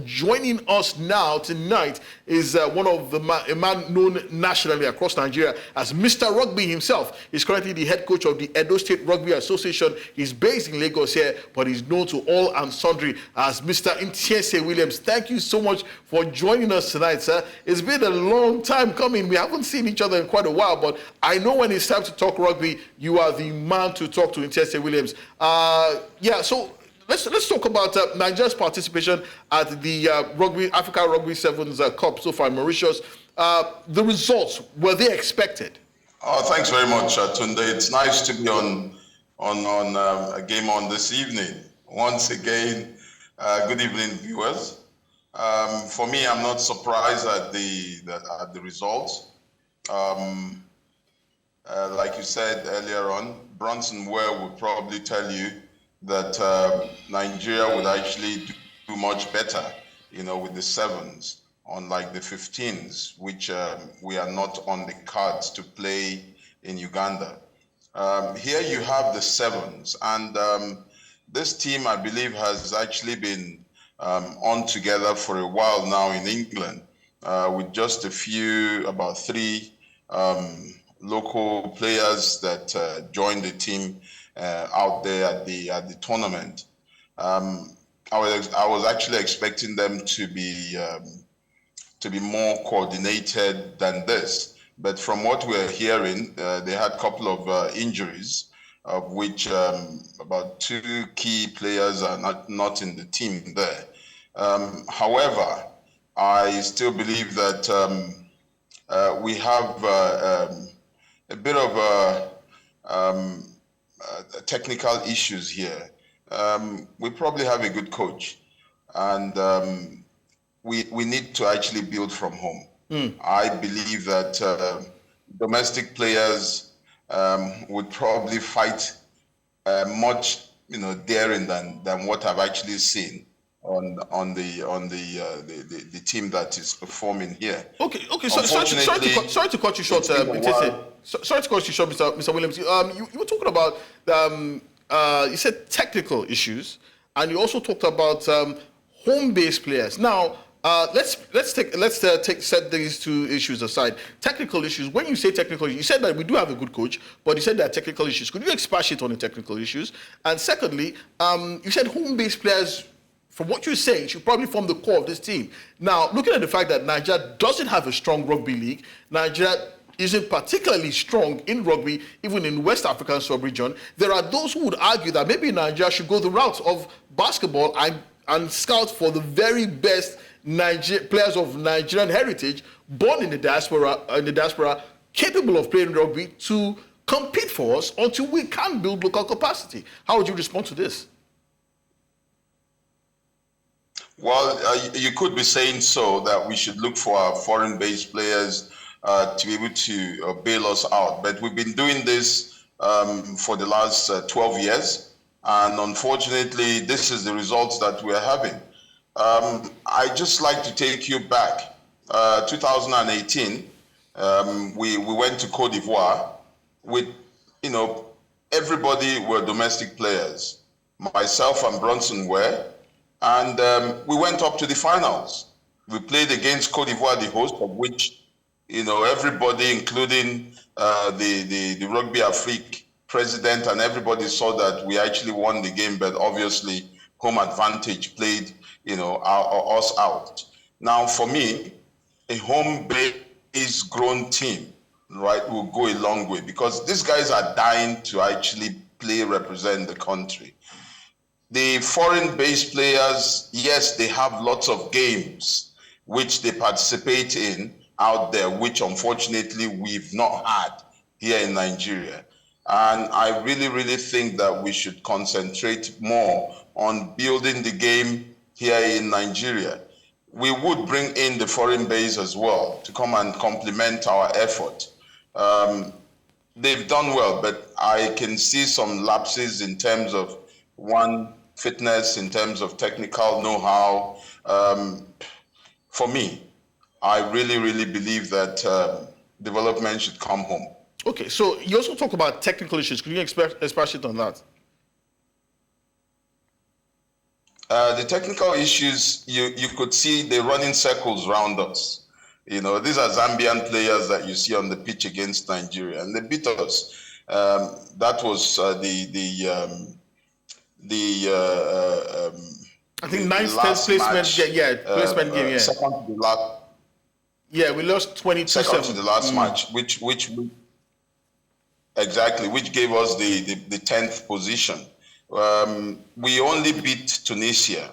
Joining us now tonight is one of a man known nationally across Nigeria as Mr. Rugby himself. He's currently the head coach of the Edo State Rugby Association. He's based in Lagos here, but he's known to all and sundry as Mr. Ntiense Williams. Thank you so much for joining us tonight, sir. It's been a long time coming. We haven't seen each other in quite a while, but I know when it's time to talk rugby, you are the man to talk to, Ntiense Williams. So Let's talk about Nigeria's participation at the Africa Rugby Sevens Cup so far in Mauritius. The results, were they expected? Thanks very much, Tunde. It's nice to be on a game on this evening. Once again, good evening, viewers. For me, I'm not surprised at the results. Like you said earlier on, Bronson Ware would probably tell you that Nigeria would actually do much better, with the sevens, unlike the 15s, which we are not on the cards to play in Uganda. Here you have the sevens, and this team, I believe, has actually been on together for a while now in England, with just about three local players that joined the team out there at the tournament. I was actually expecting them to be more coordinated than this, but from what we're hearing, they had a couple of injuries, of which about two key players are not in the team there. However, I still believe that we have a bit of technical issues here. We probably have a good coach, and we need to actually build from home. I believe that domestic players would probably fight much, daring than what I've actually seen on the team that is performing here. Okay. So, sorry to cut you short, Sorry to cut you short, Mr. Williams. You were talking about you said technical issues, and you also talked about home-based players. Now, let's set these two issues aside. Technical issues. When you say technical issues, you said that we do have a good coach, but you said there are technical issues. Could you expatiate on the technical issues? And secondly, you said home-based players, from what you're saying, should probably form the core of this team. Now, looking at the fact that Nigeria doesn't have a strong rugby league, Nigeria isn't particularly strong in rugby, even in West African sub-region, there are those who would argue that maybe Nigeria should go the route of basketball and scout for the very best players of Nigerian heritage, born in the diaspora, capable of playing rugby, to compete for us until we can build local capacity. How would you respond to this? Well, you could be saying so, that we should look for our foreign-based players to be able to bail us out. But we've been doing this for the last 12 years. And unfortunately, this is the results that we're having. I just like to take you back. 2018, we went to Cote d'Ivoire with, everybody were domestic players. Myself and Bronson were. And we went up to the finals. We played against Cote d'Ivoire, the host, of which, everybody, including the Rugby Afrique president, and everybody saw that we actually won the game, but obviously home advantage played, us out. Now, for me, a home-based grown team, right, will go a long way, because these guys are dying to actually represent the country. The foreign-based players, yes, they have lots of games which they participate in out there, which unfortunately we've not had here in Nigeria. And I really, really think that we should concentrate more on building the game here in Nigeria. We would bring in the foreign base as well to come and complement our effort. They've done well, but I can see some lapses in terms of fitness, in terms of technical know-how. For me, I really, really believe that development should come home. Okay, so you also talk about technical issues. Could you expatiate on that? The technical issues, you could see they run in circles around us. You know, these are Zambian players that you see on the pitch against Nigeria, and they beat us. That was I think ninth, 10th placement, placement game, yeah. Second to the last. Yeah, we lost 22-7. Second to the last match, which exactly, which gave us the 10th position. We only beat Tunisia,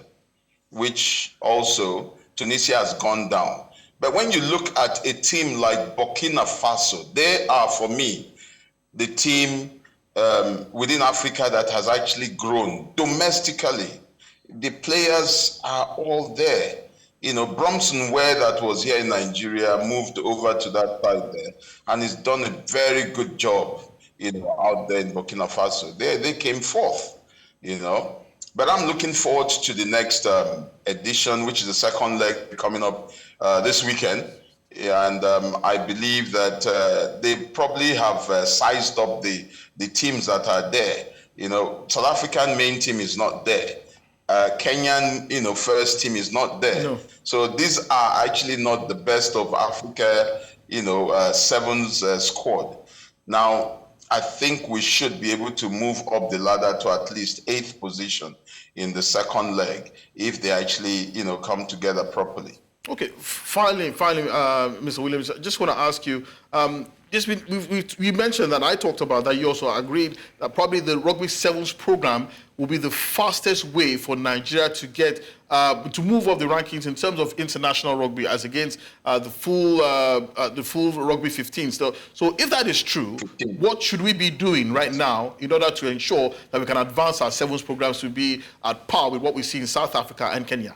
which also Tunisia has gone down. But when you look at a team like Burkina Faso, they are, for me, the team within Africa that has actually grown domestically. The players are all there. You know, Bronson Ware, that was here in Nigeria, moved over to that side there, and he's done a very good job, you know, out there in Burkina Faso. They came fourth, you know. But I'm looking forward to the next edition, which is the second leg coming up this weekend. And I believe that they probably have sized up the teams that are there. You know, South African main team is not there. Kenyan, you know, first team is not there. No. So these are actually not the best of Africa, you know, sevens squad. Now, I think we should be able to move up the ladder to at least 8th position in the second leg if they actually, you know, come together properly. Okay, finally, Mr. Williams, I just want to ask you, we mentioned that I talked about that you also agreed that probably the Rugby Sevens program will be the fastest way for Nigeria to get to move up the rankings in terms of international rugby as against the full Rugby 15. So if that is true, what should we be doing right now in order to ensure that we can advance our Sevens programs to be at par with what we see in South Africa and Kenya?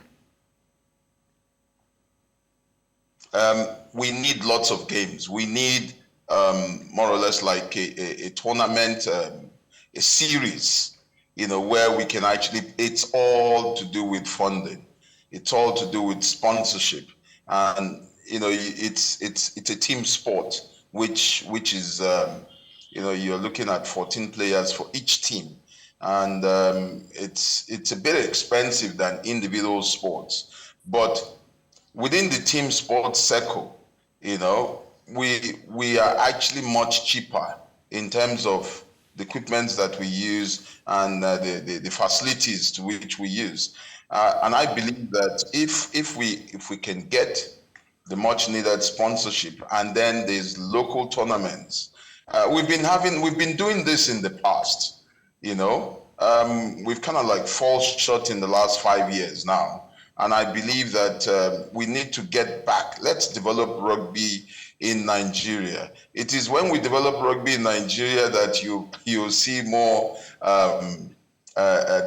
We need lots of games. We need more or less like a tournament, a series, you know, where we can actually, it's all to do with funding. It's all to do with sponsorship. And, you know, it's a team sport, which is, you know, you're looking at 14 players for each team. And it's a bit expensive than individual sports. But within the team sports circle, you know, we are actually much cheaper in terms of the equipment that we use and the facilities to which we use. And I believe that if we can get the much needed sponsorship and then there's local tournaments, we've been doing this in the past, you know. We've kind of like fall short in the last 5 years now. And I believe that we need to get back. Let's develop rugby in Nigeria. It is when we develop rugby in Nigeria that you'll see more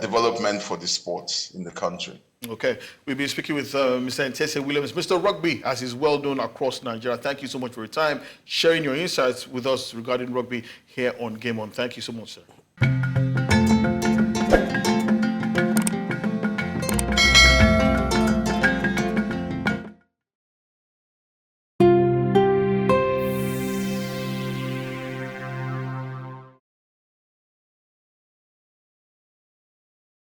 development for the sports in the country. Okay, we've been speaking with Mr. Ntiense Williams, Mr. Rugby, as is well known across Nigeria. Thank you so much for your time, sharing your insights with us regarding rugby here on Game On. Thank you so much, sir.